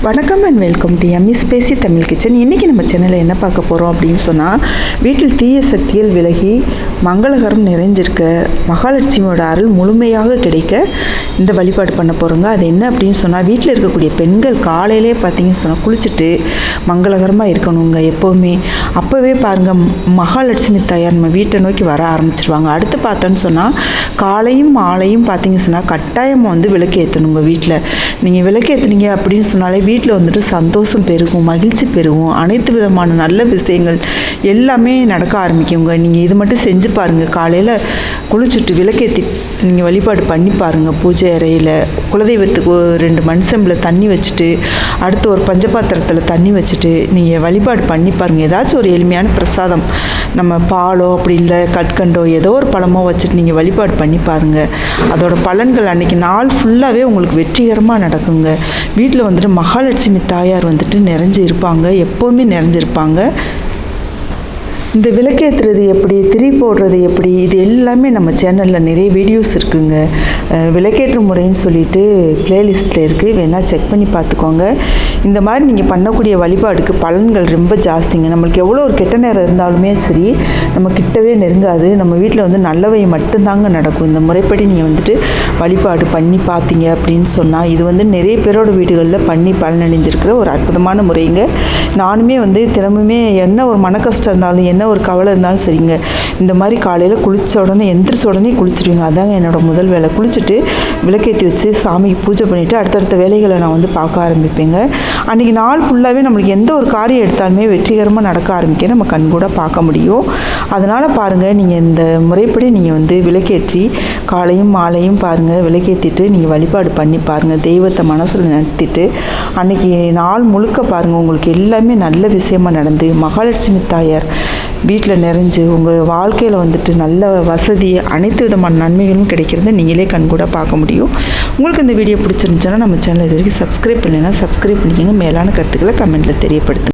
வணக்கம் and welcome to EMIS பேசி Tamil kitchen. இன்றைக்கி நம்ம சேனலில் என்ன பார்க்க போகிறோம் அப்படின்னு சொன்னால், வீட்டில் தீய சக்திகள் விலகி மங்களகரம் நிறைஞ்சிருக்க மகாலட்சுமியோட அருள் முழுமையாக கிடைக்க இந்த வழிபாடு பண்ண போகிறோங்க. அது என்ன அப்படின்னு சொன்னால், வீட்டில் இருக்கக்கூடிய பெண்கள் காலையிலே பார்த்தீங்கன்னு சொன்னால் குளிச்சுட்டு மங்களகரமாக இருக்கணுங்க எப்போவுமே. அப்போவே பாருங்கள், மகாலட்சுமி தாயார் நம்ம வீட்டை நோக்கி வர ஆரம்பிச்சிருவாங்க. அடுத்து பார்த்தோன்னு சொன்னால், காலையும் மாலையும் பார்த்தீங்கன்னு சொன்னால் கட்டாயமாக விளக்கு ஏற்றணுங்க. வீட்டில் நீங்கள் விளக்கு ஏற்றுனீங்க அப்படின்னு சொன்னாலே வீட்டில் சந்தோஷம் பெருகும், மகிழ்ச்சி பெருகும், அனைத்து விதமான நல்ல விஷயங்கள் எல்லாமே நடக்க ஆரம்பிக்குங்க. நீங்கள் இது மட்டும் செஞ்சு பாருங்கள். காலையில் குளிச்சுட்டு விளக்கேற்றி நீங்கள் வழிபாடு பண்ணி பாருங்கள். பூஜை அறையில் குலதெய்வத்துக்கு ஒரு 2 மண் செம்பில் தண்ணி வச்சுட்டு, அடுத்து ஒரு பஞ்சபாத்திரத்தில் தண்ணி வச்சுட்டு நீங்கள் வழிபாடு பண்ணி பாருங்கள். ஏதாச்சும் ஒரு எளிமையான பிரசாதம், நம்ம பாலோ அப்படி இல்லை கற்கண்டோ ஏதோ ஒரு பழமோ வச்சுட்டு நீங்கள் வழிபாடு பண்ணி பாருங்கள். அதோட பலன்கள் அன்றைக்கி நாள் ஃபுல்லாகவே உங்களுக்கு வெற்றிகரமாக நடக்குங்க. வீட்டில் மகாலட்சுமி தாயார் நிறைஞ்சு இருப்பாங்க, எப்போவுமே நிறைஞ்சிருப்பாங்க. இந்த விளக்கேற்றுறது எப்படி, திரி போடுறது எப்படி, இது எல்லாமே நம்ம சேனலில் நிறைய வீடியோஸ் இருக்குங்க. விளக்கேற்று முறைன்னு சொல்லிட்டு ப்ளேலிஸ்ட்டில் இருக்குது, வேணால் செக் பண்ணி பார்த்துக்கோங்க. இந்த மாதிரி நீங்கள் பண்ணக்கூடிய வழிபாடுக்கு பலன்கள் ரொம்ப ஜாஸ்திங்க. நம்மளுக்கு எவ்வளோ ஒரு கெட்ட நேரம் இருந்தாலுமே சரி, நம்ம கிட்டவே நெருங்காது. நம்ம வீட்டில் நல்லவை மட்டும்தாங்க நடக்கும். இந்த முறைப்படி நீங்கள் வழிபாடு பண்ணி பார்த்தீங்க அப்படின்னு சொன்னால், இது நிறைய பேரோட வீடுகளில் பண்ணி பலனடைஞ்சிருக்கிற ஒரு அற்புதமான முறைங்க. நானுமே தினமுமே என்ன ஒரு மன கஷ்டம் இருந்தாலும், என்ன ஒரு கவலை இருந்தாலும் சரிங்க, இந்த மாதிரி காலையில் குளித்த உடனே எந்திரிச்ச உடனே குளிச்சுடுவீங்க. அதாங்க என்னோடய முதல் வேலை. குளிச்சுட்டு விளக்கேற்றி வச்சு சாமிக்கு பூஜை பண்ணிவிட்டு அடுத்தடுத்த வேலைகளை நான் பார்க்க ஆரம்பிப்பேங்க. அன்றைக்கி நாள் ஃபுல்லாகவே நம்மளுக்கு எந்த ஒரு காரியம் எடுத்தாலுமே வெற்றிகரமாக நடக்க ஆரம்பிக்க நம்ம கண் கூட பார்க்க முடியும். அதனால் பாருங்கள், நீங்கள் இந்த முறைப்படி நீங்கள் விளக்கேற்றி காலையும் மாலையும் பாருங்கள் விளக்கேற்றிட்டு நீங்கள் வழிபாடு பண்ணி பாருங்கள். தெய்வத்தை மனசில் நடத்திட்டு அன்றைக்கி நாள் முழுக்க பாருங்கள், உங்களுக்கு எல்லாமே நல்ல விஷயமாக நடந்து மகாலட்சுமி தாயார் வீட்டில் நிறைஞ்சு உங்கள் வாழ்க்கையில் நல்ல வசதி, அனைத்து விதமான நன்மைகளும் கிடைக்கிறத நீங்களே கண் கூட பார்க்க முடியும். உங்களுக்கு இந்த வீடியோ பிடிச்சிருந்துச்சுன்னா நம்ம சேனல் இது வரைக்கும் சப்ஸ்கிரைப் பண்ணலைன்னா சப்ஸ்கிரைப் பண்ணிக்கோங்க. மேலான கருத்துக்களை கமெண்ட்டில் தெரியப்படுத்துங்க.